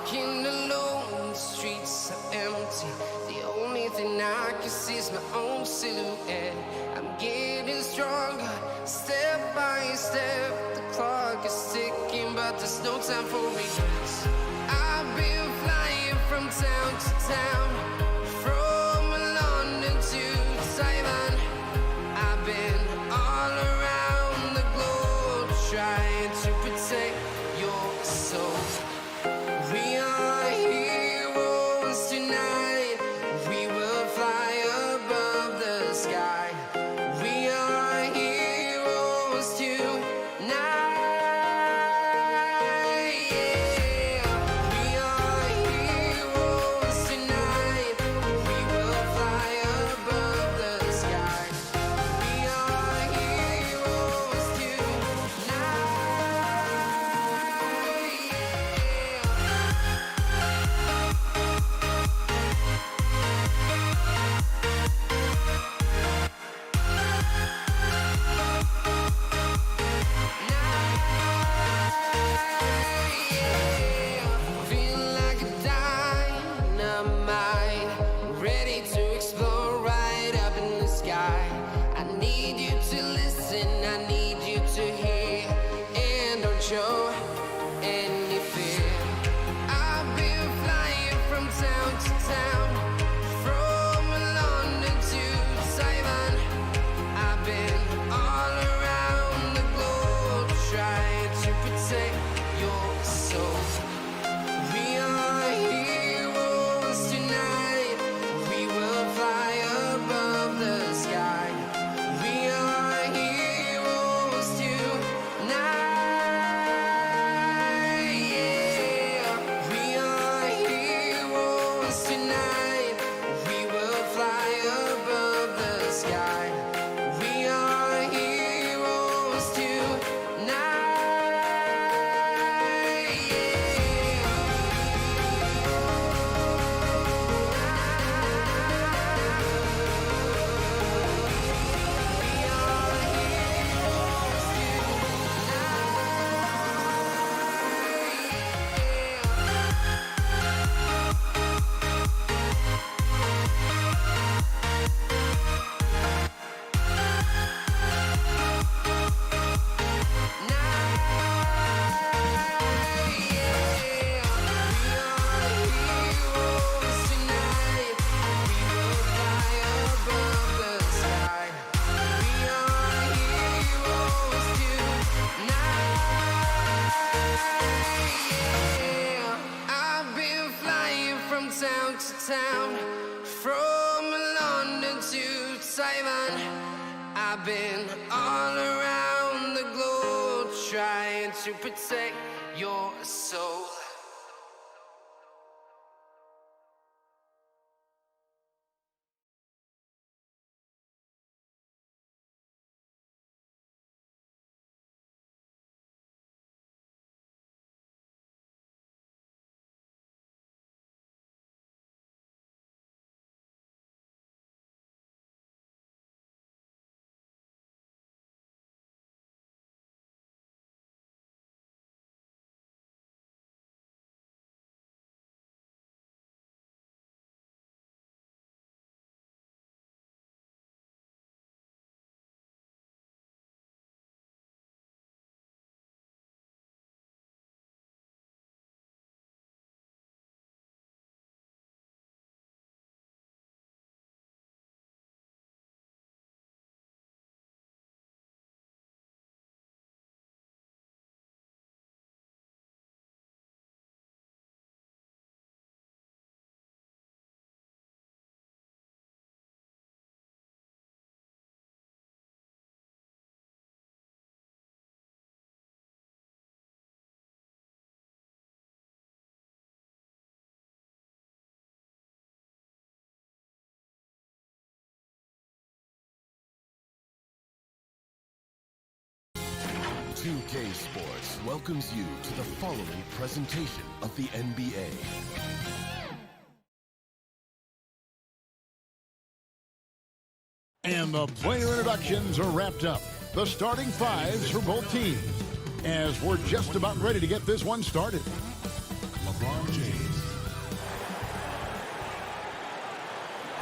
walking alone, the streets are empty. The only thing I can see is my own silhouette. I'm getting stronger, step by step. The clock is ticking, but there's no time for regrets. I've been flying from town to town, from London to Taiwan. I've been all around the globe, trying to protect your soul. We are heroes tonight. We will fly above the sky. We are heroes tonight. Yeah. We are heroes tonight. We will fly above the sky. We are heroes tonight. Feel like a dynamite, ready to explode right up in the sky. I need you to listen, I need you to hear, and don't show any fear. I've been flying from town to town, from London to Taiwan. I've been all around the globe, trying to protect your soul. We are heroes tonight. We will fly above the sky. We are heroes tonight. Yeah. We are heroes tonight. We will fly above the sky. We are heroes tonight. I've been flying from town to town, from London to Taiwan. I've been all around the globe, trying to protect your soul. .2K Sports welcomes you to the following presentation of the NBA. And the player introductions are wrapped up. The starting fives for both teams. As we're just about ready to get this one started. LeBron James.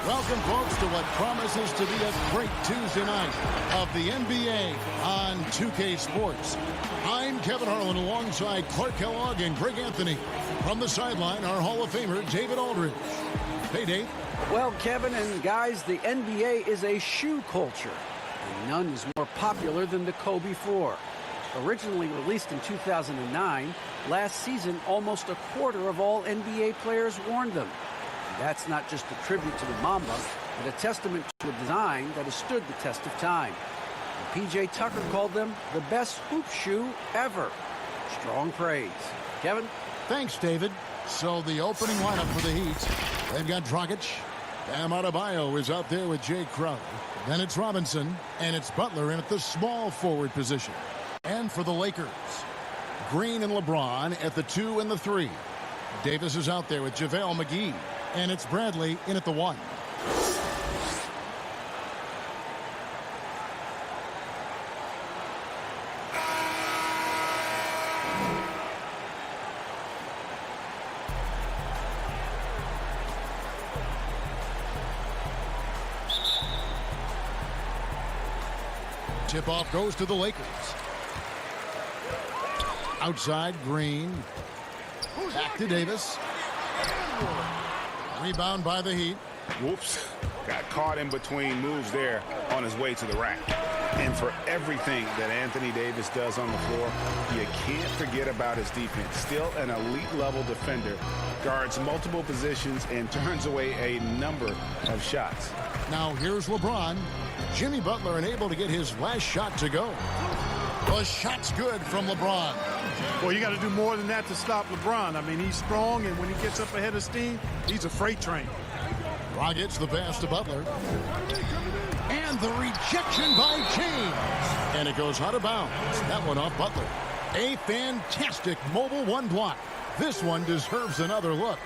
Welcome, folks, to what promises to be a great Tuesday night of the NBA on 2K Sports. I'm Kevin Harlan alongside Clark Kellogg and Greg Anthony. From the sideline, our Hall of Famer, David Aldridge. Hey, Dave. Well, Kevin and guys, the NBA is a shoe culture, and none is more popular than the Kobe 4. Originally released in 2009, last season almost a quarter of all NBA players worn them. And that's not just a tribute to the Mamba, but a testament to a design that has stood the test of time. And PJ Tucker called them the best hoop shoe ever. Strong praise. Kevin? Thanks, David. So the opening lineup for the Heat, they've got Dragic. Bam Adebayo is out there with Jay Crowder. Then it's Robinson, and it's Butler in at the small forward position. And for the Lakers, Green and LeBron at the 2 and the 3. Davis is out there with JaVale McGee, and it's Bradley in at the 1. Tip-off goes to the Lakers. Outside, Green. Back to Davis. Rebound by the Heat. Whoops. Got caught in between moves there on his way to the rack. And for everything that Anthony Davis does on the floor, you can't forget about his defense. Still an elite-level defender. Guards multiple positions and turns away a number of shots. Now here's LeBron. Jimmy Butler unable to get his last shot to go. The shot's good from LeBron. Well, you got to do more than that to stop LeBron. I mean, he's strong, and when he gets up ahead of steam, he's a freight train. Dragic the pass to Butler. And the rejection by James. And it goes out of bounds. That one off Butler. A fantastic mobile 1 block. This one deserves another look.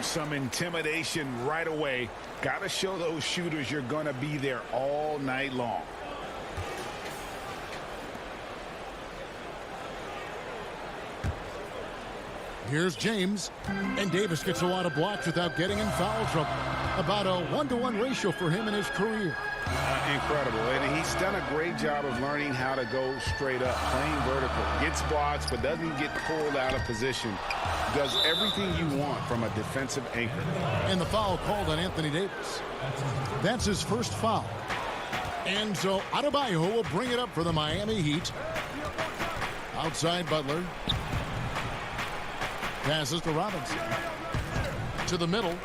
Some intimidation right away. Got to show those shooters you're going to be there all night long. Here's James, and Davis gets a lot of blocks without getting in foul trouble. About a 1-to-1 ratio for him in his career. Incredible, and he's done a great job of learning how to go straight up, playing vertical. Gets blocks, but doesn't get pulled out of position. Does everything you want from a defensive anchor. And the foul called on Anthony Davis. That's his first foul. And so Adebayo will bring it up for the Miami Heat. Outside Butler. Passes to Robinson. To the middle.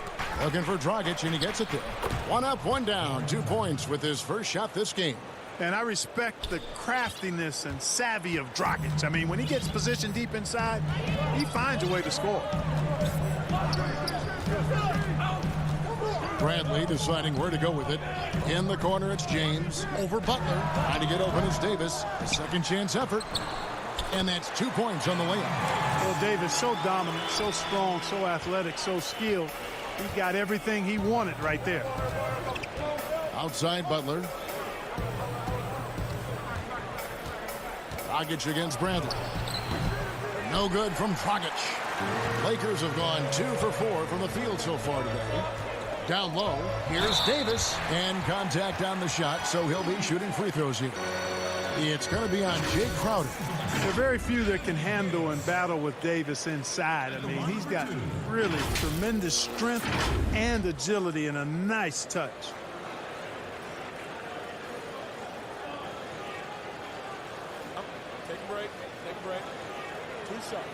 Looking for Dragic, and he gets it there. 1 up, 1 down. 2 points with his first shot this game. And I respect the craftiness and savvy of Dragic. I mean, when he gets positioned deep inside, he finds a way to score. Bradley deciding where to go with it. In the corner, it's James. Over Butler. Trying to get open is Davis. Second chance effort. And that's 2 points on the layup. Well, Davis, so dominant, so strong, so athletic, so skilled. He got everything he wanted right there. Outside Butler. Dragic against Bradley. No good from Dragic. Lakers have gone 2 for 4 from the field so far today. Down low, here's Davis. And contact on the shot, so he'll be shooting free throws here. It's going to be on Jay Crowder. There are very few that can handle and battle with Davis inside. I mean, he's got really tremendous strength and agility and a nice touch. Take a break. Take a break. 2 shots.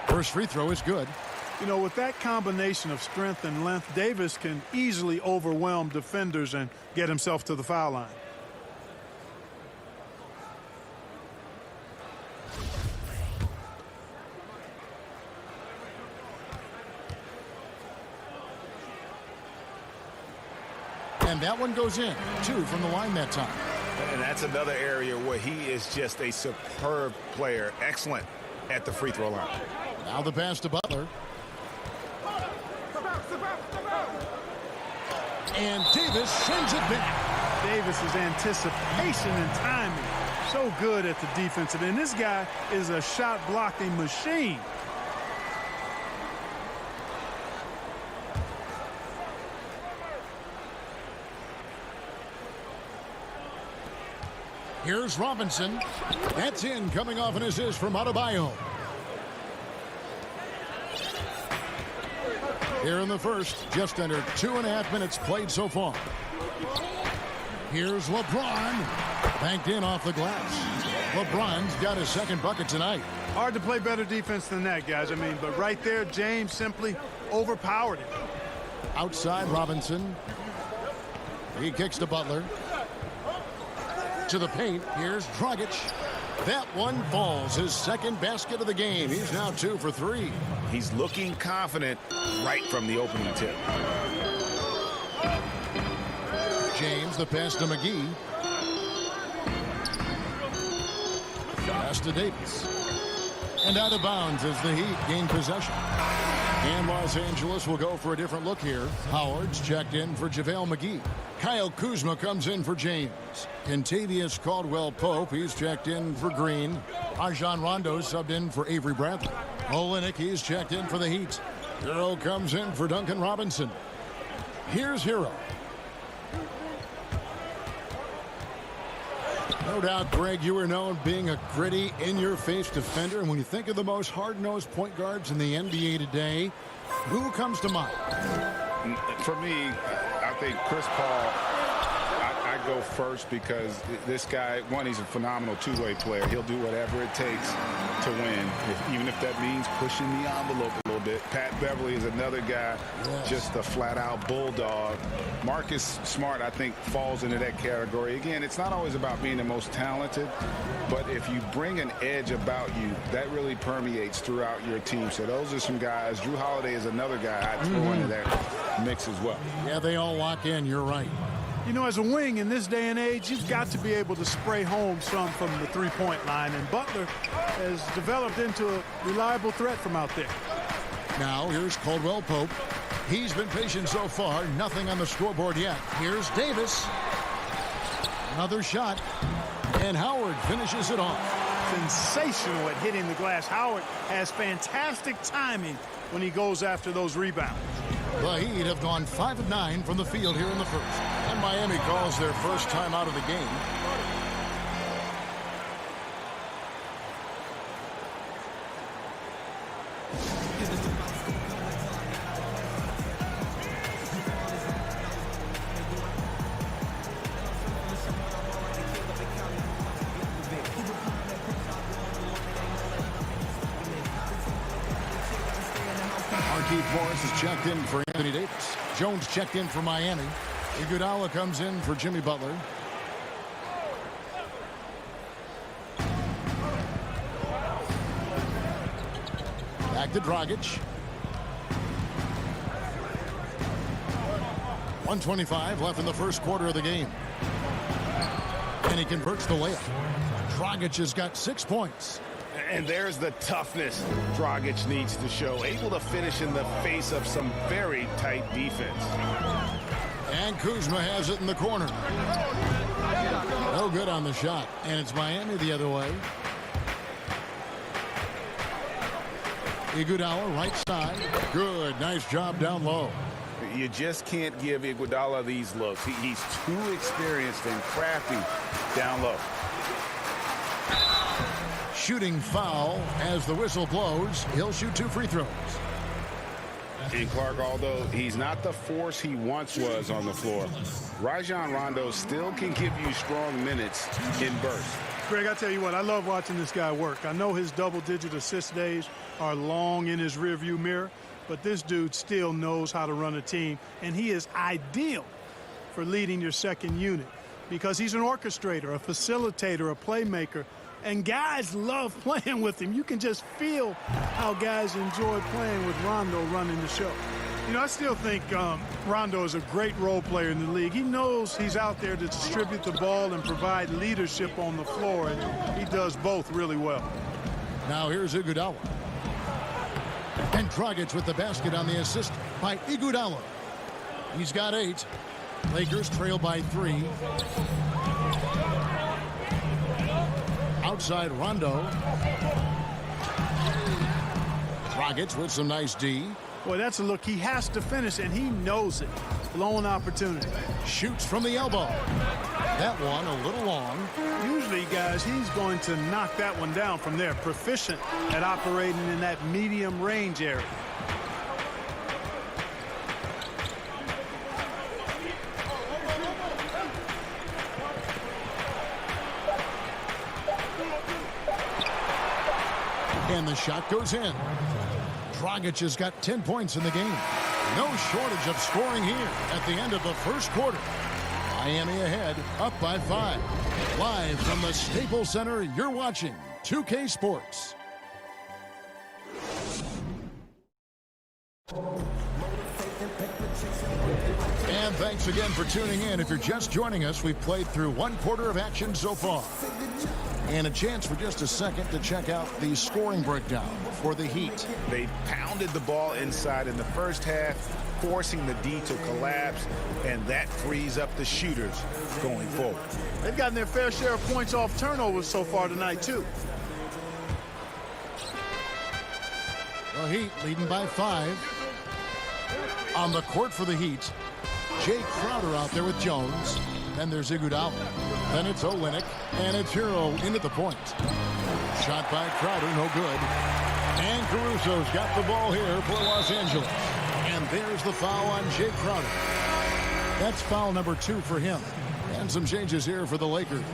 First free throw is good. You know, with that combination of strength and length, Davis can easily overwhelm defenders and get himself to the foul line. And that one goes in. 2 from the line that time. And that's another area where he is just a superb player. Excellent at the free throw line. Now the pass to Butler. And Davis sends it back. Davis's anticipation and timing, so good at the defensive end. This guy is a shot blocking machine. Here's Robinson. That's in, coming off an assist from Adebayo. Here in the first, just under 2.5 minutes played so far. Here's LeBron. Banked in off the glass. LeBron's got his second bucket tonight. Hard to play better defense than that, guys. I mean, but right there, James simply overpowered it. Outside Robinson. He kicks to Butler. To the paint. Here's Dragic. That one falls. His second basket of the game. He's now 2 for 3. He's looking confident right from the opening tip. James, the pass to McGee. Pass to Davis. And out of bounds as the Heat gain possession. And Los Angeles will go for a different look here. Howard's checked in for JaVale McGee. Kyle Kuzma comes in for James. Kentavious Caldwell-Pope, he's checked in for Green. Rajon Rondo subbed in for Avery Bradley. Olynyk, he's checked in for the Heat. Hero comes in for Duncan Robinson. Here's Hero. No doubt, Greg, you are known being a gritty, in-your-face defender. And when you think of the most hard-nosed point guards in the NBA today, who comes to mind? For me, I think Chris Paul, I go first because this guy, one, he's a phenomenal two-way player. He'll do whatever it takes to win, even if that means pushing the envelope a little bit. Pat Beverly is another guy, just a flat-out bulldog. Marcus Smart, I think, falls into that category. Again, it's not always about being the most talented, but if you bring an edge about you, that really permeates throughout your team. So those are some guys. Drew Holiday is another guy I'd throw into that mix as well. Yeah, they all lock in. You're right. You know, as a wing in this day and age, you've got to be able to spray home some from the three-point line, and Butler has developed into a reliable threat from out there. Now, here's Caldwell-Pope. He's been patient so far. Nothing on the scoreboard yet. Here's Davis. Another shot. And Howard finishes it off. Sensational at hitting the glass. Howard has fantastic timing when he goes after those rebounds. The Heat have gone 5 of 9 from the field here in the first. And Miami calls their first time out of the game. Morris is checked in for Anthony Davis. Jones checked in for Miami. Iguodala comes in for Jimmy Butler. Back to Dragic. 1:25 left in the first quarter of the game. And he converts the layup. Dragic has got 6 points. And there's the toughness Dragic needs to show. Able to finish in the face of some very tight defense. And Kuzma has it in the corner. No good on the shot. And it's Miami the other way. Iguodala right side. Good. Nice job down low. You just can't give Iguodala these looks. He's too experienced and crafty down low. Shooting foul as the whistle blows. He'll shoot 2 free throws. And Clark, although he's not the force he once was on the floor, Rajon Rondo still can give you strong minutes in bursts. Greg, I tell you what, I love watching this guy work. I know his double-digit assist days are long in his rearview mirror, but this dude still knows how to run a team, and he is ideal for leading your second unit because he's an orchestrator, a facilitator, a playmaker. And guys love playing with him. You can just feel how guys enjoy playing with Rondo running the show. You know, I still think Rondo is a great role player in the league. He knows he's out there to distribute the ball and provide leadership on the floor, and he does both really well. Now here's Iguodala. And Dragic with the basket on the assist by Iguodala. He's got 8. Lakers trail by 3. Outside Rondo. Dragic with some nice D. Boy, that's a look he has to finish, and he knows it. Blown opportunity. Shoots from the elbow. That one a little long. Usually, guys, he's going to knock that one down from there. Proficient at operating in that medium range area. And the shot goes in. Dragic has got 10 points in the game. No shortage of scoring here at the end of the first quarter. Miami ahead, up by 5. Live from the Staples Center, you're watching 2K Sports. And thanks again for tuning in. If you're just joining us, we've played through one quarter of action so far. And a chance for just a second to check out the scoring breakdown for the Heat. They pounded the ball inside in the first half, forcing the D to collapse, and that frees up the shooters going forward. They've gotten their fair share of points off turnovers so far tonight, too. The Heat leading by 5. On the court for the Heat, Jay Crowder out there with Jones. Then there's Iguodala. Then it's Olynyk, and it's Hero into the point. Shot by Crowder, no good. And Caruso's got the ball here for Los Angeles. And there's the foul on Jay Crowder. That's foul number 2 for him. And some changes here for the Lakers.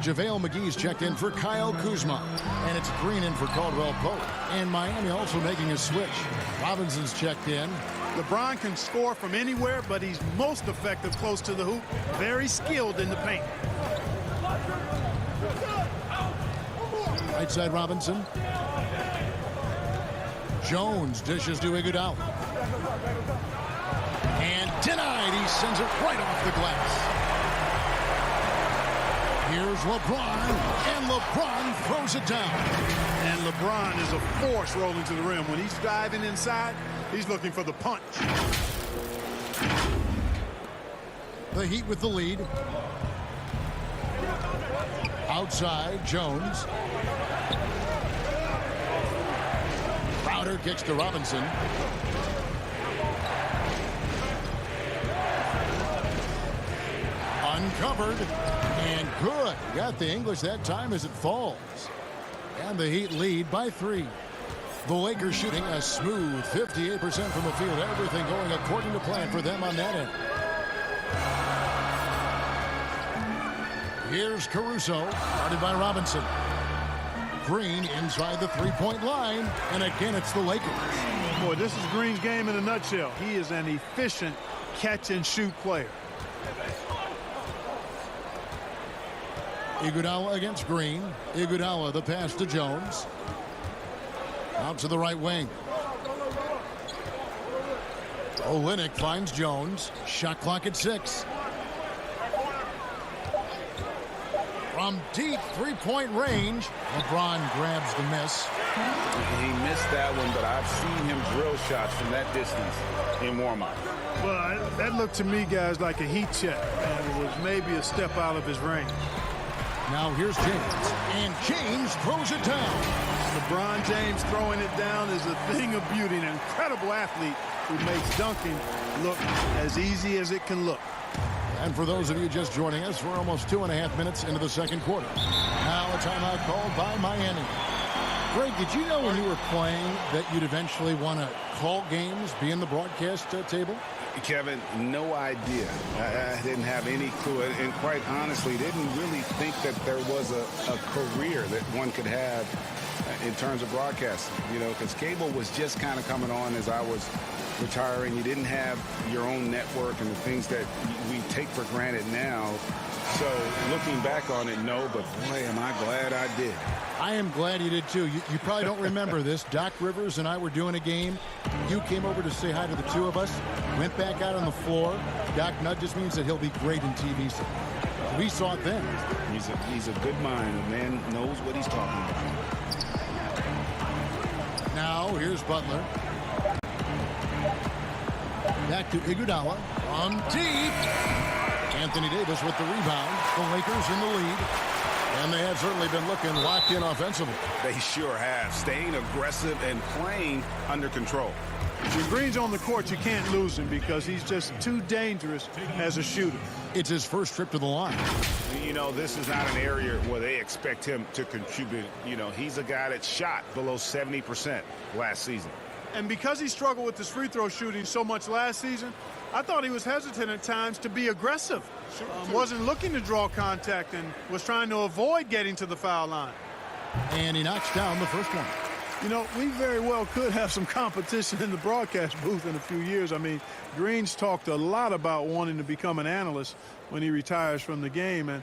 JaVale McGee's checked in for Kyle Kuzma. And it's Green in for Caldwell Pope. And Miami also making a switch. Robinson's checked in. LeBron can score from anywhere, but he's most effective close to the hoop. Very skilled in the paint. Right side Robinson. Jones dishes to Iguodala. And denied. He sends it right off the glass. Here's LeBron, and LeBron throws it down. And LeBron is a force rolling to the rim. When he's diving inside, he's looking for the punch. The Heat with the lead. Outside, Jones. Crowder kicks to Robinson. Uncovered. And good. Got the English that time as it falls. And the Heat lead by 3. The Lakers shooting a smooth 58% from the field. Everything going according to plan for them on that end. Here's Caruso, guarded by Robinson. Green inside the three-point line. And again, it's the Lakers. Boy, this is Green's game in a nutshell. He is an efficient catch-and-shoot player. Iguodala against Green. Iguodala, the pass to Jones. Out to the right wing. Olynyk finds Jones. Shot clock at 6. From deep three-point range, LeBron grabs the miss. He missed that one, but I've seen him drill shots from that distance in warm-up. Well, that looked to me, guys, like a heat check. And it was maybe a step out of his range. Now here's James, and James throws it down. LeBron James throwing it down is a thing of beauty. An incredible athlete who makes dunking look as easy as it can look. And for those of you just joining us, we're almost 2.5 minutes into the second quarter. Now a timeout called by Miami. Greg, did you know when you were playing that you'd eventually want to call games, be in the broadcast table? Kevin, no idea. I didn't have any clue, and quite honestly, didn't really think that there was a career that one could have in terms of broadcasting, you know, because cable was just kind of coming on as I was retiring. You didn't have your own network and the things that we take for granted now. So looking back on it, no, but boy, am I glad I did. I am glad you did too. You probably don't remember this. Doc Rivers and I were doing a game. You came over to say hi to the two of us, went back out on the floor. Doc nudges me and said he'll be great in TV. So we saw it then. He's a good mind. The man knows what he's talking about. Now here's Butler. Back to Iguodala. On deep. Anthony Davis with the rebound. The Lakers in the lead. And they have certainly been looking locked in offensively. They sure have, staying aggressive and playing under control. When Green's on the court, you can't lose him because he's just too dangerous as a shooter. It's his first trip to the line. You know, this is not an area where they expect him to contribute. You know, he's a guy that shot below 70% last season. And because he struggled with his free throw shooting so much last season, I thought he was hesitant at times to be aggressive. Wasn't looking to draw contact and was trying to avoid getting to the foul line. And he knocks down the first one. You know, we very well could have some competition in the broadcast booth in a few years. I mean, Green's talked a lot about wanting to become an analyst when he retires from the game, and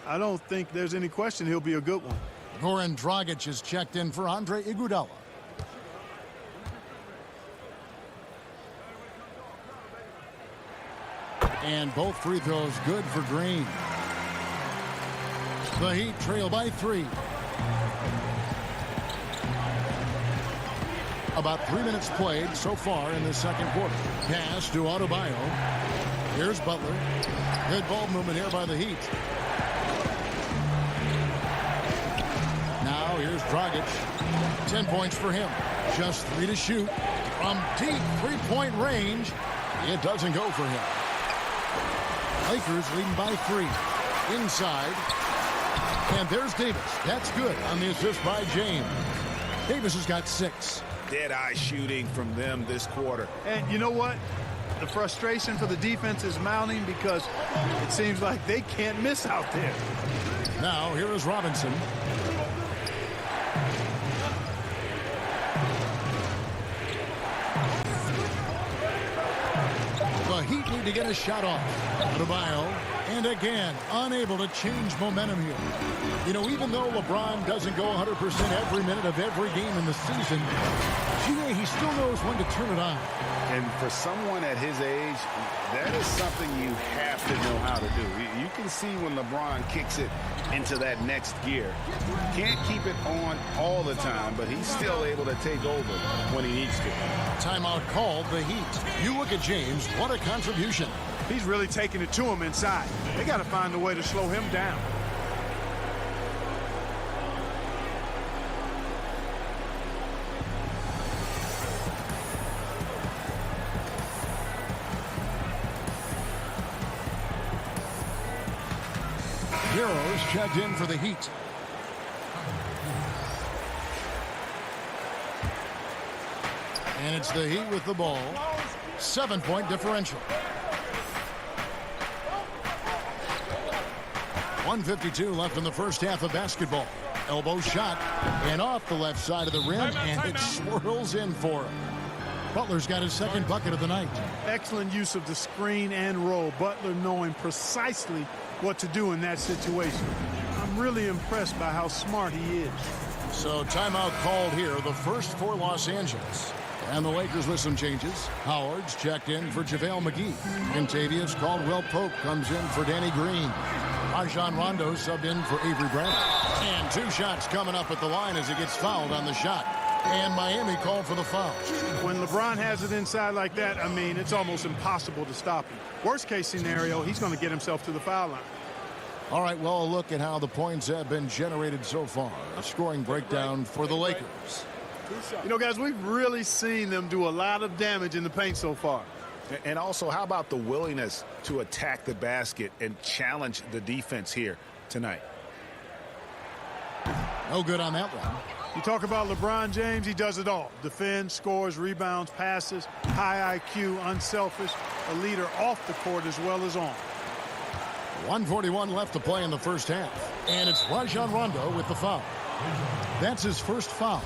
I don't think there's any question he'll be a good one. Goran Dragic is checked in for Andre Iguodala. And both free throws good for Green. The Heat trail by 3. About 3 minutes played so far in the second quarter. Pass to Adebayo. Here's Butler. Good ball movement here by the Heat. Now here's Dragic. 10 points for him. Just 3 to shoot. From deep three-point range, it doesn't go for him. Lakers leading by 3. Inside. And there's Davis. That's good on the assist by James. Davis has got 6. Dead-eye shooting from them this quarter. And you know what? The frustration for the defense is mounting because it seems like they can't miss out there. Now here is Robinson. The Heat need to get a shot off. Adebayo, and again, unable to change momentum here. You know, even though LeBron doesn't go 100% every minute of every game in the season, he still knows when to turn it on. And for someone at his age, that is something you have to know how to do. You can see when LeBron kicks it into that next gear. Can't keep it on all the time, but he's still able to take over when he needs to. Timeout called, the Heat. You look at James, what a contribution. He's really taking it to him inside. They got to find a way to slow him down. Heroes checked in for the Heat. And it's the Heat with the ball. 7-point differential. 1:52 left in the first half of basketball. Elbow shot and off the left side of the rim, and it swirls in for him. Butler's got his second bucket of the night. Excellent use of the screen and roll. Butler knowing precisely what to do in that situation. I'm really impressed by how smart he is. So timeout called here, the first for Los Angeles. And the Lakers with some changes. Howard's checked in for JaVale McGee. Contavious Caldwell-Pope comes in for Danny Green. Rajon Rondo subbed in for Avery Bradley. And 2 shots coming up at the line as he gets fouled on the shot. And Miami called for the foul. When LeBron has it inside like that, I mean, it's almost impossible to stop him. Worst case scenario, he's going to get himself to the foul line. All right, well, a look at how the points have been generated so far. A scoring breakdown for the Lakers. You know, guys, we've really seen them do a lot of damage in the paint so far. And also, how about the willingness to attack the basket and challenge the defense here tonight? No good on that one. You talk about LeBron James, he does it all. Defends, scores, rebounds, passes, high IQ, unselfish, a leader off the court as well as on. 1:41 left to play in the first half. And it's Rajon Rondo with the foul. That's his first foul.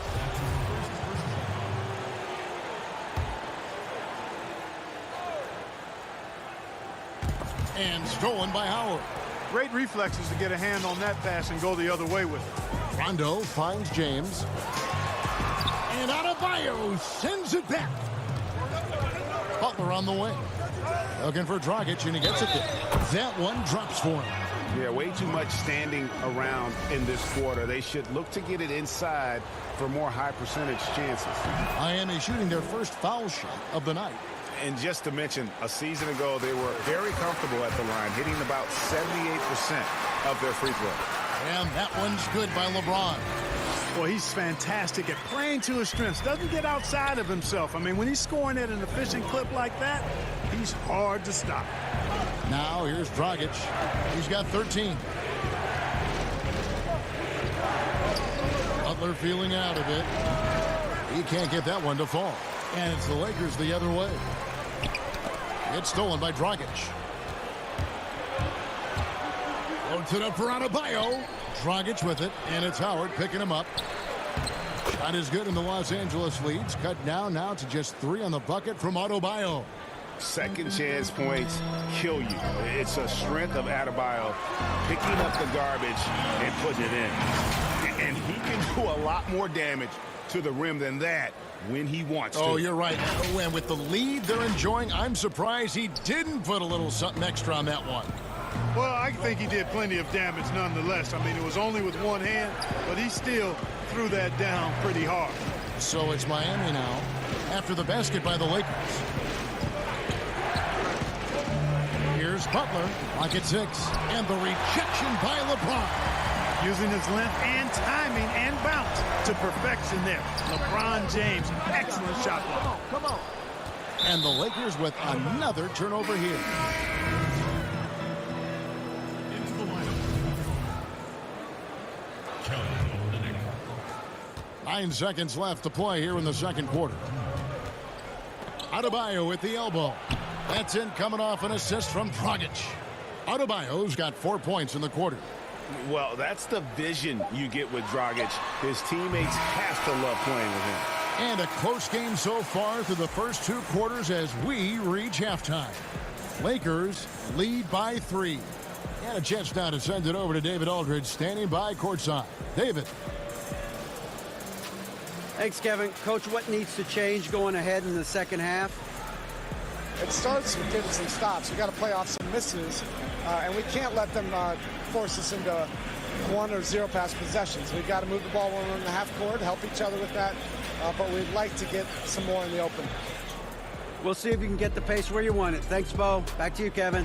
And stolen by Howard. Great reflexes to get a hand on that pass and go the other way with it. Rondo finds James. And Adebayo sends it back. Butler on the wing. Looking for Dragic, and he gets it there. That one drops for him. Yeah, way too much standing around in this quarter. They should look to get it inside for more high percentage chances. Miami shooting their first foul shot of the night. And just to mention, a season ago, they were very comfortable at the line, hitting about 78% of their free throws. And that one's good by LeBron. Well, he's fantastic at playing to his strengths. Doesn't get outside of himself. I mean, when he's scoring at an efficient clip like that, he's hard to stop. Now here's Dragic. He's got 13. Butler feeling out of it. He can't get that one to fall. And it's the Lakers the other way. It's stolen by Dragic. Loads it up for Adebayo. Dragic with it, and it's Howard picking him up. Shot is good, and the Los Angeles leads. Cut down now to just 3 on the bucket from Adebayo. Second chance points kill you. It's a strength of Adebayo picking up the garbage and putting it in. And he can do a lot more damage to the rim than that when he wants to. Oh, you're right. And with the lead they're enjoying, I'm surprised he didn't put a little something extra on that one. Well, I think he did plenty of damage nonetheless. I mean, it was only with one hand, but he still threw that down pretty hard. So it's Miami now after the basket by the Lakers. Here's Butler, pocket 6, and the rejection by LeBron. Using his length and timing and bounce to perfection there. LeBron James, excellent shot block. Come on. And the Lakers with another turnover here. 9 seconds left to play here in the second quarter. Adebayo with the elbow. That's in, coming off an assist from Dragic. Adebayo's got 4 points in the quarter. Well, that's the vision you get with Dragic. His teammates have to love playing with him. And a close game so far through the first 2 quarters as we reach halftime. Lakers lead by 3. And a chance now to send it over to David Aldridge, standing by courtside. David. Thanks, Kevin. Coach, what needs to change going ahead in the second half? It starts with getting some stops. We got to play off some misses, and we can't let them force us into 1 or 0 pass possessions. We've got to move the ball when we're in the half court, help each other with that, but we'd like to get some more in the open. We'll see if you can get the pace where you want it. Thanks, Bo. Back to you, Kevin.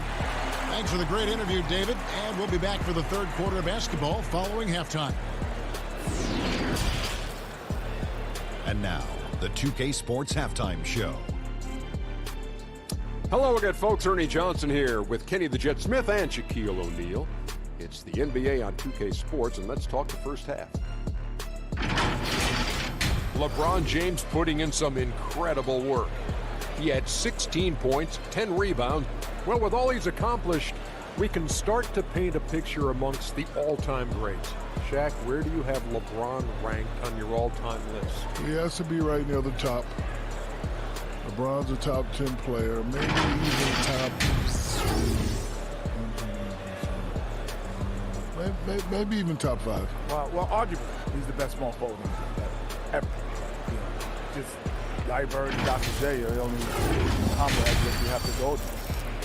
Thanks for the great interview, David. And we'll be back for the third quarter of basketball following halftime. And now, the 2K Sports Halftime Show. Hello again, folks. Ernie Johnson here with Kenny the Jet Smith and Shaquille O'Neal. It's the NBA on 2K Sports, and let's talk the first half. LeBron James putting in some incredible work. He had 16 points, 10 rebounds. Well, with all he's accomplished, we can start to paint a picture amongst the all-time greats. Shaq, where do you have LeBron ranked on your all-time list? He has to be right near the top. LeBron's a top 10 player, maybe even top... maybe even top 5. Well, arguably, he's the best small forward ever. You know, just Larry Bird and Dr. J are the only combo that you have to go to.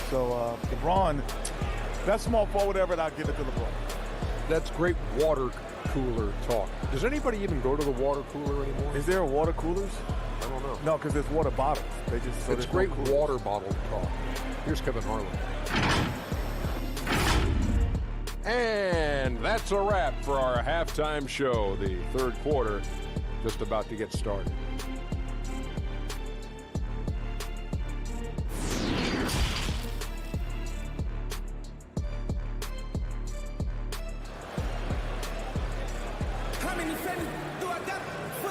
So LeBron, best small forward ever, and I'll give it to LeBron. That's great water cooler talk. Does anybody even go to the water cooler anymore? Is there water coolers? I don't know. No, because there's water bottles. They just so it's great water bottle talk. Here's Kevin Harlan. And that's a wrap for our halftime show. The third quarter just about to get started.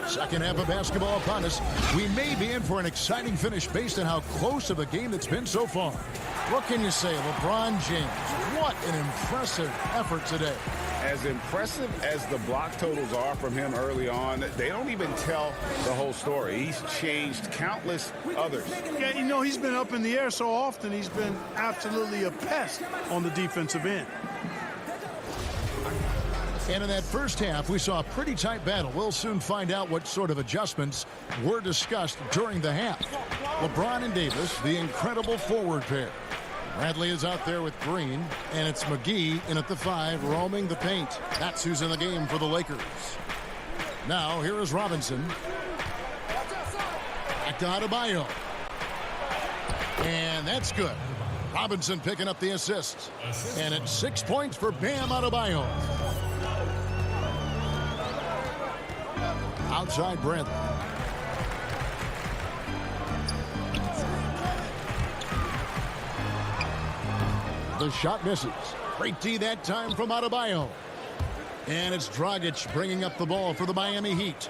Second half of basketball upon us. We may be in for an exciting finish based on how close of a game it's been so far. What can you say, LeBron James? What an impressive effort today. As impressive as the block totals are from him early on, they don't even tell the whole story. He's changed countless others. Yeah, you know, he's been up in the air so often, he's been absolutely a pest on the defensive end. And in that first half, we saw a pretty tight battle. We'll soon find out what sort of adjustments were discussed during the half. LeBron and Davis, the incredible forward pair. Bradley is out there with Green, and it's McGee in at the 5, roaming the paint. That's who's in the game for the Lakers. Now, here is Robinson. Back to Adebayo. And that's good. Robinson picking up the assist. And it's 6 points for Bam Adebayo. Outside Bradley. The shot misses. Great D that time from Adebayo. And it's Dragic bringing up the ball for the Miami Heat.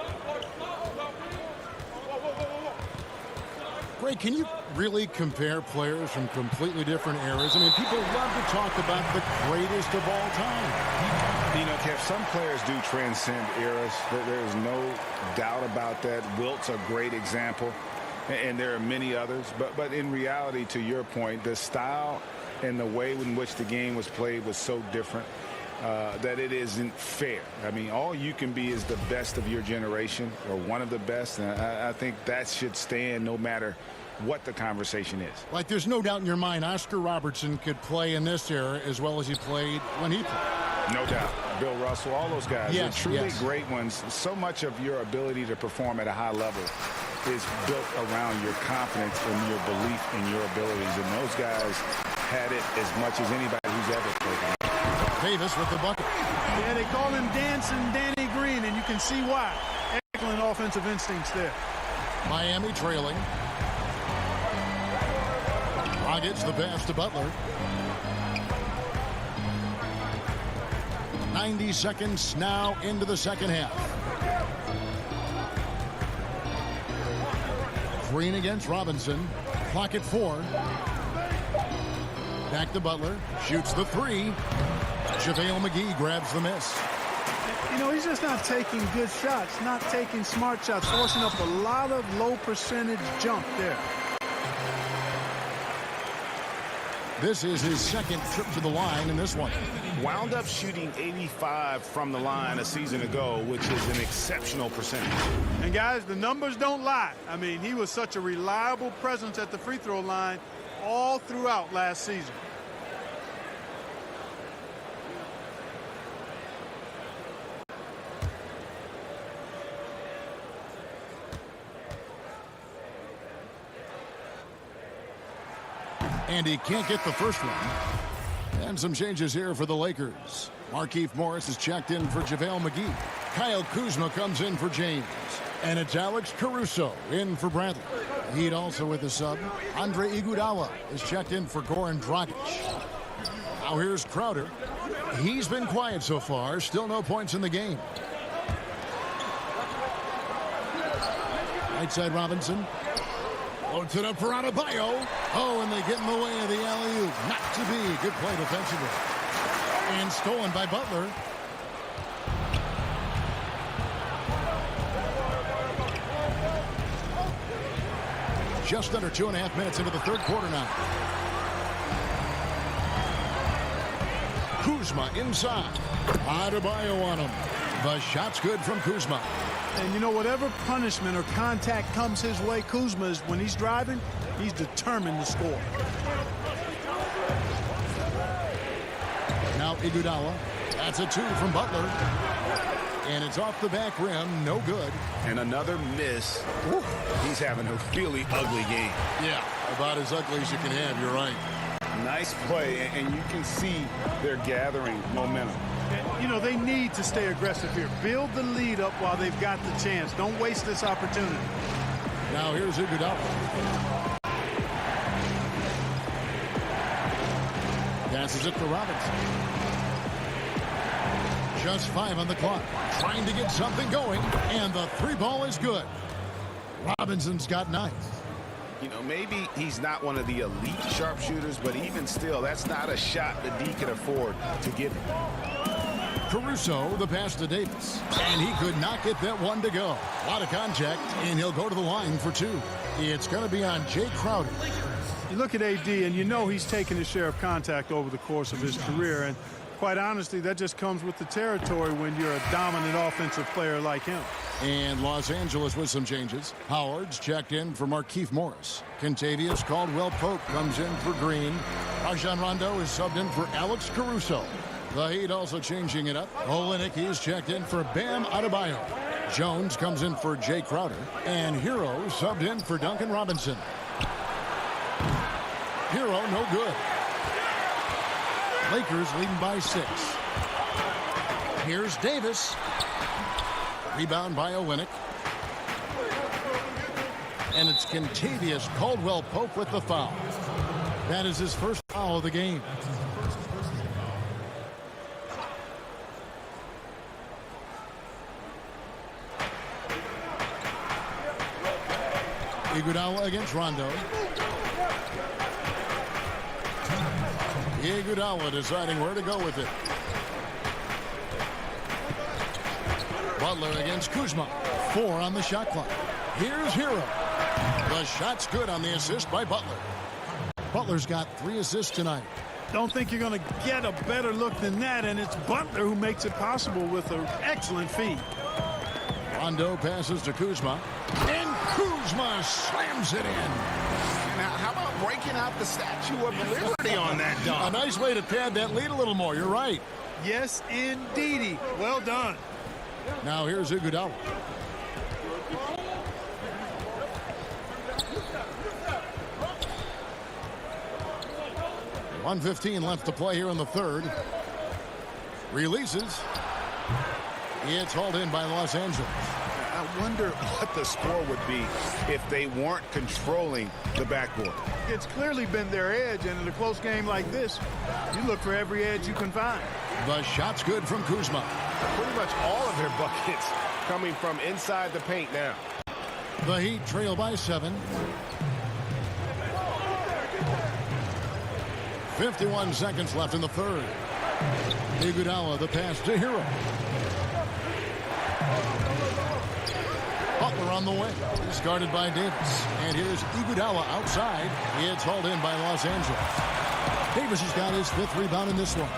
Greg, can you really compare players from completely different eras? I mean, people love to talk about the greatest of all time. You know, Kev, some players do transcend eras. There's no doubt about that. Wilt's a great example, and there are many others. But in reality, to your point, the style and the way in which the game was played was so different that it isn't fair. I mean, all you can be is the best of your generation or one of the best. And I think that should stand no matter what the conversation is. Like, there's no doubt in your mind Oscar Robertson could play in this era as well as he played when he played. No doubt. Bill Russell, all those guys. Yes, They're truly yes. great ones. So much of your ability to perform at a high level is built around your confidence and your belief in your abilities. And those guys had it as much as anybody who's ever played. Davis with the bucket. Yeah, they call him Dancing Danny Green, and you can see why. Excellent offensive instincts there. Miami trailing. Dragic the pass to Butler. 90 seconds now into the second half. Green against Robinson. Clock at 4. Back to Butler. Shoots the 3. JaVale McGee grabs the miss. You know, he's just not taking good shots, not taking smart shots, forcing up a lot of low percentage jump there. This is his second trip to the line in this one. Wound up shooting 85 from the line a season ago, which is an exceptional percentage. And guys, the numbers don't lie. I mean, he was such a reliable presence at the free throw line all throughout last season. And he can't get the first one. And some changes here for the Lakers. Markieff Morris is checked in for JaVale McGee. Kyle Kuzma comes in for James. And it's Alex Caruso in for Bradley. Heat also with the sub. Andre Iguodala is checked in for Goran Dragic. Now here's Crowder. He's been quiet so far. Still no points in the game. Right side Robinson. Loads it up for Adebayo. Oh, and they get in the way of the alley-oop. Not to be. Good play defensively. And stolen by Butler. Just under 2.5 minutes into the third quarter now. Kuzma inside. Adebayo on him. The shot's good from Kuzma. And you know, whatever punishment or contact comes his way, Kuzma is, when he's driving, he's determined to score. Now Iguodala. That's a 2 from Butler. And it's off the back rim. No good. And another miss. Woo. He's having a really ugly game. Yeah, about as ugly as you can have. You're right. Nice play, and you can see they're gathering momentum. And, you know, they need to stay aggressive here. Build the lead up while they've got the chance. Don't waste this opportunity. Now here's Iguodala. Passes it to Robinson. Just 5 on the clock. Trying to get something going, and the 3 ball is good. Robinson's got 9. You know, maybe he's not one of the elite sharpshooters, but even still, that's not a shot that D can afford to give him. Caruso, the pass to Davis. And he could not get that one to go. A lot of contact, and he'll go to the line for 2. It's going to be on Jay Crowder. You look at AD, and you know he's taken his share of contact over the course of his career. And quite honestly, that just comes with the territory when you're a dominant offensive player like him. And Los Angeles with some changes. Howard's checked in for Markieff Morris. Kentavious Caldwell-Pope comes in for Green. Rajon Rondo is subbed in for Alex Caruso. The Heat also changing it up. Olenek is checked in for Bam Adebayo. Jones comes in for Jay Crowder. And Hero subbed in for Duncan Robinson. Hero, no good. Lakers leading by 6. Here's Davis. Rebound by Olynyk. And it's Kentavious Caldwell-Pope with the foul. That is his first foul of the game. Iguodala against Rondo. Iguodala deciding where to go with it. Butler against Kuzma. 4 on the shot clock. Here's Hero. The shot's good on the assist by Butler. Butler's got 3 assists tonight. Don't think you're going to get a better look than that, and it's Butler who makes it possible with an excellent feed. Rondo passes to Kuzma. And Kuzma slams it in. Now, how about breaking out the Statue of Liberty on that dunk? A nice way to pad that lead a little more. You're right. Yes, indeedy. Well done. Now here's Iguodala. .115 left to play here in the third. Releases. It's hauled in by Los Angeles. I wonder what the score would be if they weren't controlling the backboard. It's clearly been their edge, and in a close game like this, you look for every edge you can find. The shot's good from Kuzma. Pretty much all of their buckets coming from inside the paint now. The Heat trail by 7. 51 seconds left in the third. Iguodala, the pass to Hero. Butler on the wing. He's guarded by Davis. And here's Iguodala outside. It's hauled in by Los Angeles. Davis has got his 5th rebound in this one.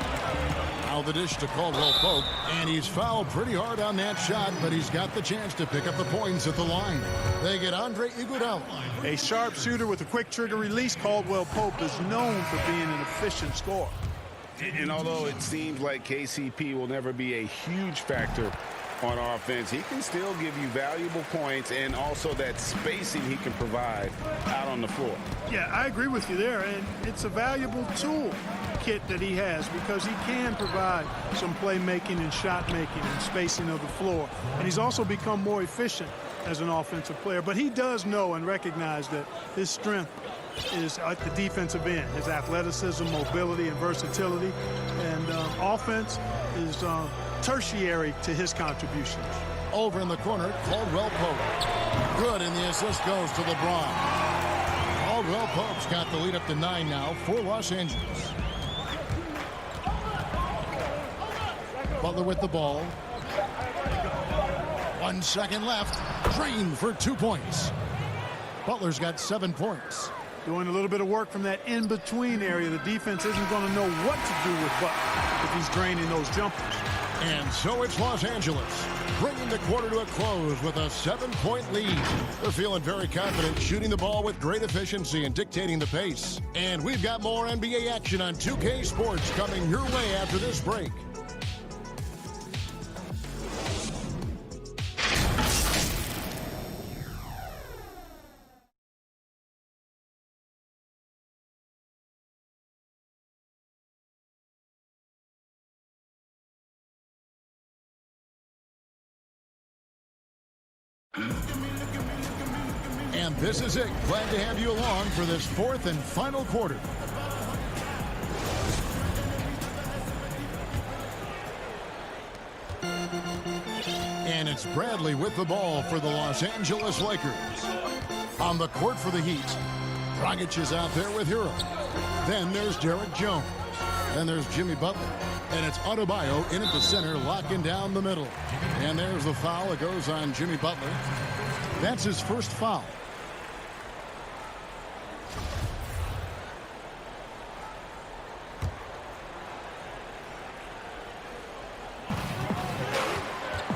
Now the dish to Caldwell-Pope. And he's fouled pretty hard on that shot, but he's got the chance to pick up the points at the line. They get Andre Iguodala. A sharp shooter with a quick trigger release, Caldwell-Pope is known for being an efficient scorer. And although it seems like KCP will never be a huge factor on offense, he can still give you valuable points and also that spacing he can provide out on the floor. Yeah, I agree with you there, and it's a valuable tool kit that he has because he can provide some playmaking and shot making and spacing of the floor, and he's also become more efficient as an offensive player. But he does know and recognize that his strength is at the defensive end, his athleticism, mobility, and versatility, and offense is tertiary to his contributions. Over in the corner, Caldwell-Pope. Good, and the assist goes to LeBron. Caldwell-Pope's got the lead up to 9 now for Los Angeles. Butler with the ball. 1 second left. Drained for 2 points. Butler's got 7 points. Doing a little bit of work from that in-between area. The defense isn't going to know what to do with Butler if he's draining those jumpers. And so it's Los Angeles, bringing the quarter to a close with a 7-point lead. They're feeling very confident, shooting the ball with great efficiency and dictating the pace. And we've got more NBA action on 2K Sports coming your way after this break. And this is it. Glad to have you along for this 4th and final quarter. And it's Bradley with the ball for the Los Angeles Lakers. On the court for the Heat, Dragic is out there with Hero. Then there's Derek Jones. Then there's Jimmy Butler. And it's Adebayo in at the center, locking down the middle. And there's the foul. It goes on Jimmy Butler. That's his first foul.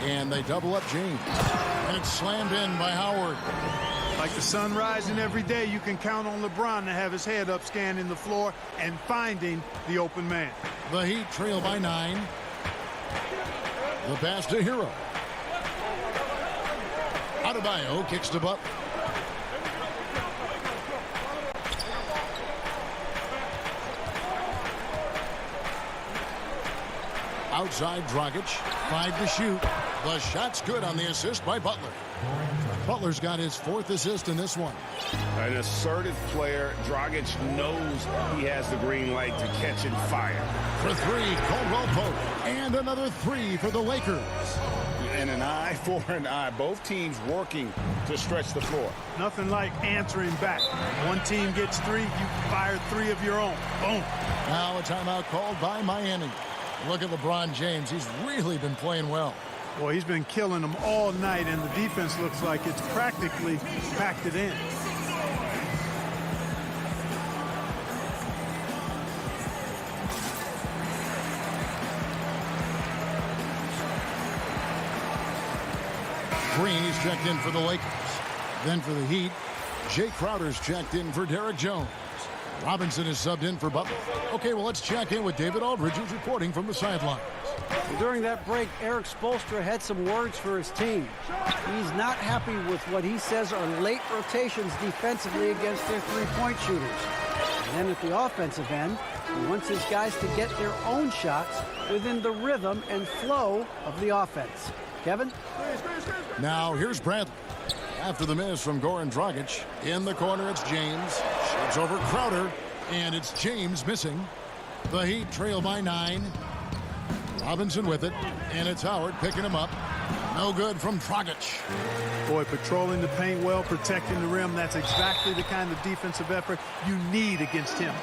And they double up James. And it's slammed in by Howard. Like the sun rising every day, you can count on LeBron to have his head up scanning the floor and finding the open man. The Heat trail by 9. The pass to Hero. Adebayo kicks to Butler. Outside Dragic. 5 to shoot. The shot's good on the assist by Butler. Butler's got his 4th assist in this one. An assertive player. Dragic knows he has the green light to catch and fire. For 3, Caldwell Pope. And another 3 for the Lakers. And an eye for an eye. Both teams working to stretch the floor. Nothing like answering back. One team gets 3, you fire 3 of your own. Boom. Now a timeout called by Miami. Look at LeBron James. He's really been playing well. Boy, he's been killing them all night, and the defense looks like it's practically packed it in. Green is checked in for the Lakers. Then for the Heat, Jay Crowder's checked in for Derek Jones. Robinson is subbed in for Butler. Okay, well, let's check in with David Aldridge, who's reporting from the sidelines. During that break, Eric Spoelstra had some words for his team. He's not happy with what he says are late rotations defensively against their three-point shooters. And then at the offensive end, he wants his guys to get their own shots within the rhythm and flow of the offense. Kevin? Now, here's Bradley. After the miss from Goran Dragic, in the corner it's James. Shoots over Crowder, and it's James missing. The Heat trail by 9. Robinson with it, and it's Howard picking him up. No good from Dragic. Boy, patrolling the paint well, protecting the rim. That's exactly the kind of defensive effort you need against him.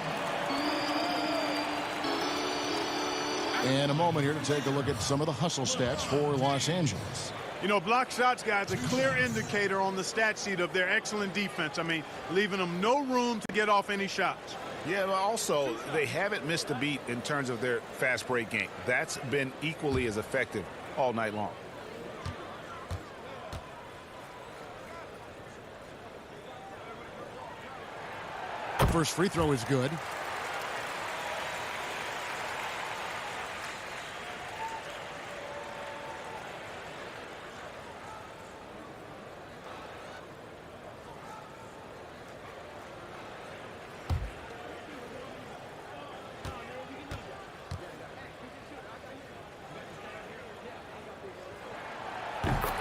And a moment here to take a look at some of the hustle stats for Los Angeles. You know, block shots, guys, a clear indicator on the stat sheet of their excellent defense. I mean, leaving them no room to get off any shots. Yeah, but also, they haven't missed a beat in terms of their fast break game. That's been equally as effective all night long. The first free throw is good.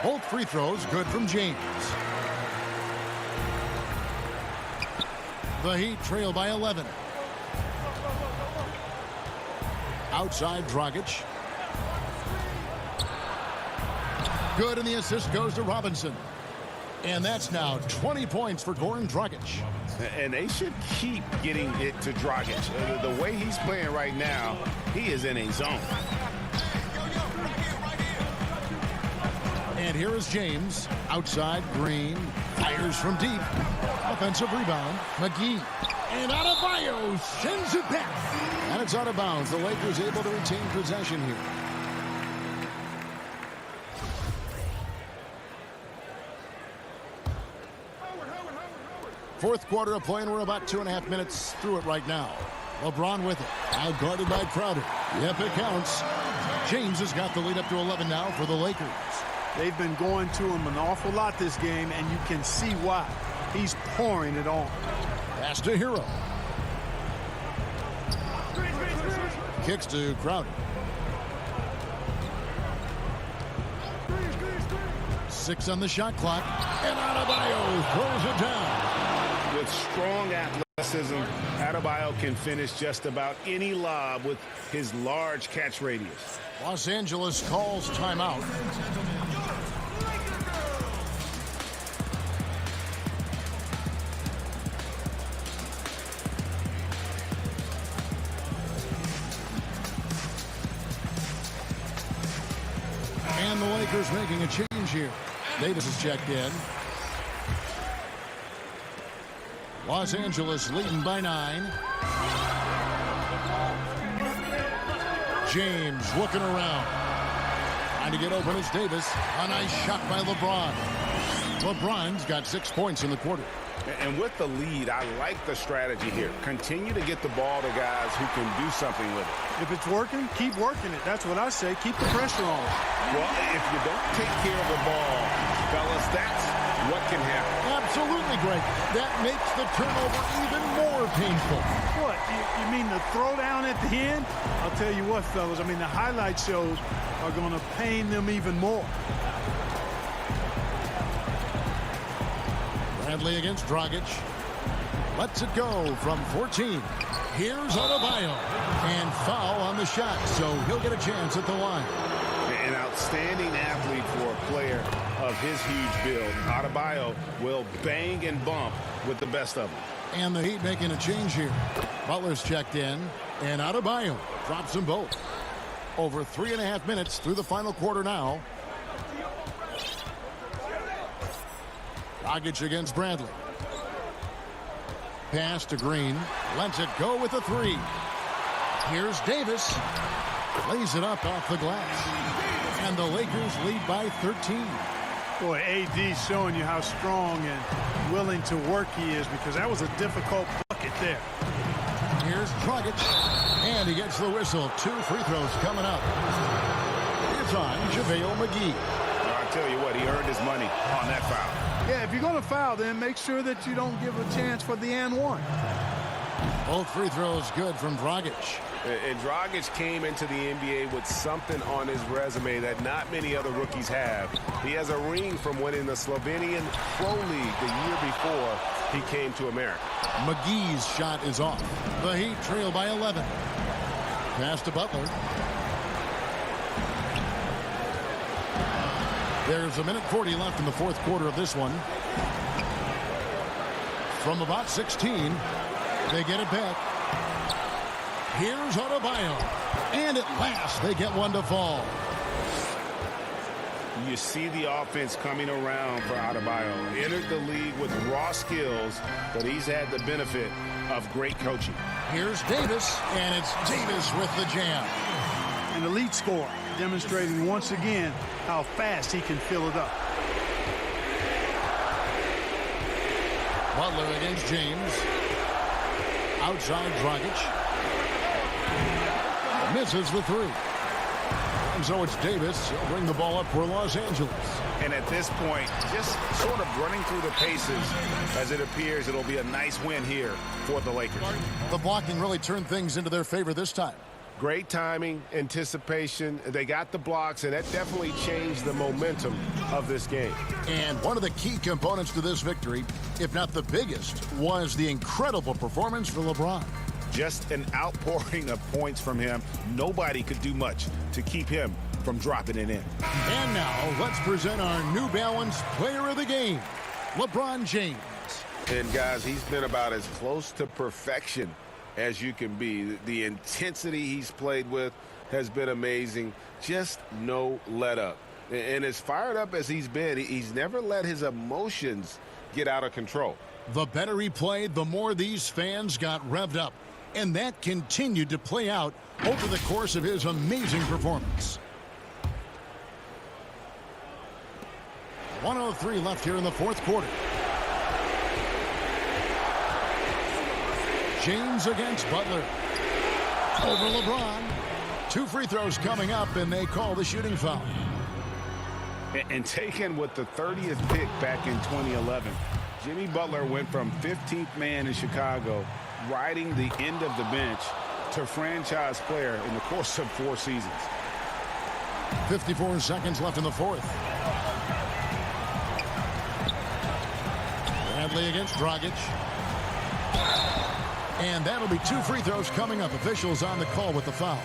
Both free throws good from James. The Heat trail by 11. Outside Dragic. Good, and the assist goes to Robinson. And that's now 20 points for Goran Dragic. And they should keep getting it to Dragic. The way he's playing right now, he is in a zone. And here is James. Outside, Green. Fires from deep. Offensive rebound. McGee. And Adebayo sends it back. And it's out of bounds. The Lakers able to retain possession here. Fourth quarter of play, and we're about 2.5 minutes through it right now. LeBron with it. Out guarded by Crowder. Yep, it counts. James has got the lead up to 11 now for the Lakers. They've been going to him an awful lot this game, and you can see why. He's pouring it on. Pass to Hero. Kicks to Crowder. 6 on the shot clock. And Adebayo throws it down. With strong athleticism, Adebayo can finish just about any lob with his large catch radius. Los Angeles calls timeout. And the Lakers making a change here. Davis is checked in. Los Angeles leading by 9. James looking around. Trying to get open is Davis. A nice shot by LeBron. LeBron's got 6 points in the quarter. And with the lead, I like the strategy here. Continue to get the ball to guys who can do something with it. If it's working, keep working it. That's what I say. Keep the pressure on. Well, if you don't take care of the ball, fellas, that's what can happen. Absolutely, Greg. That makes the turnover even more painful. What, you mean the throwdown at the end? I'll tell you what, fellas, I mean, the highlight shows are going to pain them even more. Bradley against Dragic. Lets it go from 14. Here's Adebayo. And foul on the shot, so he'll get a chance at the line. An outstanding athlete for a player of his huge build. Adebayo will bang and bump with the best of them. And the Heat making a change here. Butler's checked in, and Adebayo drops them both. Over 3.5 minutes through the final quarter now. Dragic against Bradley. Pass to Green. Lets it go with a three. Here's Davis. Lays it up off the glass. And the Lakers lead by 13. Boy, AD's showing you how strong and willing to work he is, because that was a difficult bucket there. Here's Dragic. And he gets the whistle. 2 free throws coming up. It's on JaVale McGee. I'll tell you what, he earned his money on that foul. Yeah, if you're going to foul, then make sure that you don't give a chance for the and one. Both free throws good from Dragic. And Dragic came into the NBA with something on his resume that not many other rookies have. He has a ring from winning the Slovenian Pro League the year before he came to America. McGee's shot is off. The Heat trail by 11. Pass to Butler. There's 1:40 left in the fourth quarter of this one. From about 16, they get it back. Here's Adebayo. And at last, they get one to fall. You see the offense coming around for Adebayo. Entered the league with raw skills, but he's had the benefit of great coaching. Here's Davis, and it's Davis with the jam. An elite scorer, demonstrating once again how fast he can fill it up. Butler against James. Outside Dragic. Misses the three. And so it's Davis. He'll bring the ball up for Los Angeles. And at this point, just sort of running through the paces, as it appears it'll be a nice win here for the Lakers. The blocking really turned things into their favor this time. Great timing, anticipation. They got the blocks, and that definitely changed the momentum of this game. And one of the key components to this victory, if not the biggest, was the incredible performance for LeBron. Just an outpouring of points from him. Nobody could do much to keep him from dropping it in. And now, let's present our New Balance Player of the Game, LeBron James. And, guys, he's been about as close to perfection as you can be. The intensity he's played with has been amazing. Just no let up. And as fired up as he's been, he's never let his emotions get out of control. The better he played, the more these fans got revved up. And that continued to play out over the course of his amazing performance. 1:03 left here in the fourth quarter. James against Butler. Over LeBron. 2 free throws coming up, and they call the shooting foul. And taken with the 30th pick back in 2011, Jimmy Butler went from 15th man in Chicago, riding the end of the bench, to franchise player in the course of 4 seasons. 54 seconds left in the fourth. Bradley against Dragic. And that'll be 2 free throws coming up. Officials on the call with the foul.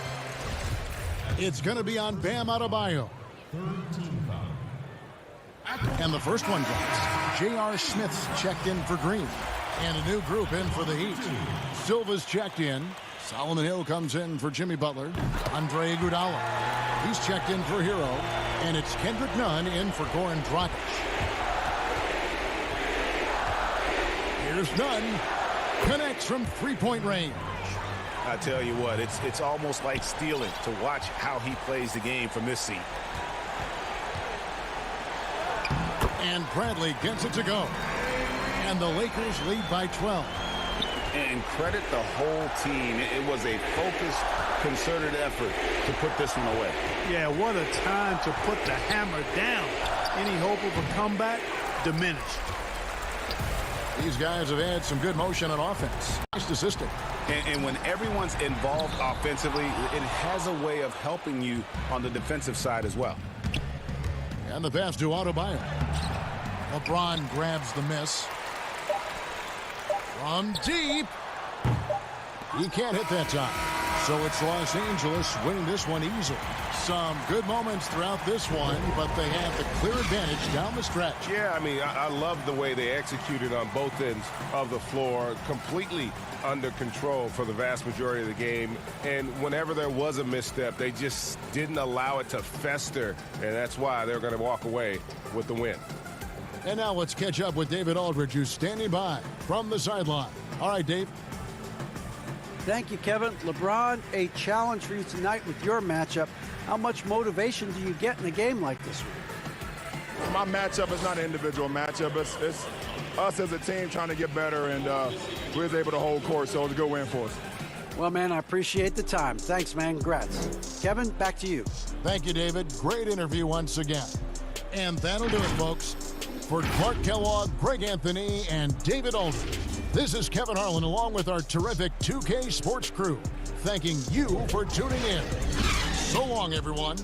It's going to be on Bam Adebayo. And the first one drops. J.R. Smith's checked in for Green. And a new group in for the Heat. Silva's checked in. Solomon Hill comes in for Jimmy Butler. Andre Iguodala. He's checked in for Hero. And it's Kendrick Nunn in for Goran Dragic. Here's Nunn. Connects from 3-point range. I tell you what, it's almost like stealing to watch how he plays the game from this seat. And Bradley gets it to go. And the Lakers lead by 12. And credit the whole team. It was a focused, concerted effort to put this one away. Yeah, what a time to put the hammer down. Any hope of a comeback? diminished. These guys have had some good motion on offense. Nice assistant. And when everyone's involved offensively, it has a way of helping you on the defensive side as well. And the pass to Adebayo. LeBron grabs the miss. From deep. He can't hit that time. So it's Los Angeles winning this one easily. Some good moments throughout this one, but they have the clear advantage down the stretch. Yeah, I mean, I love the way they executed on both ends of the floor, completely under control for the vast majority of the game. And whenever there was a misstep, they just didn't allow it to fester, and that's why they're going to walk away with the win. And now let's catch up with David Aldridge, who's standing by from the sideline. All right, Dave. Thank you, Kevin. LeBron, a challenge for you tonight with your matchup. How much motivation do you get in a game like this one? My matchup is not an individual matchup. It's us as a team trying to get better, and we was able to hold court, so it was a good win for us. Well, man, I appreciate the time. Thanks, man. Congrats. Kevin, back to you. Thank you, David. Great interview once again. And that'll do it, folks. For Clark Kellogg, Greg Anthony, and David Aldridge, this is Kevin Harlan along with our terrific 2K Sports crew, thanking you for tuning in. So long, everyone.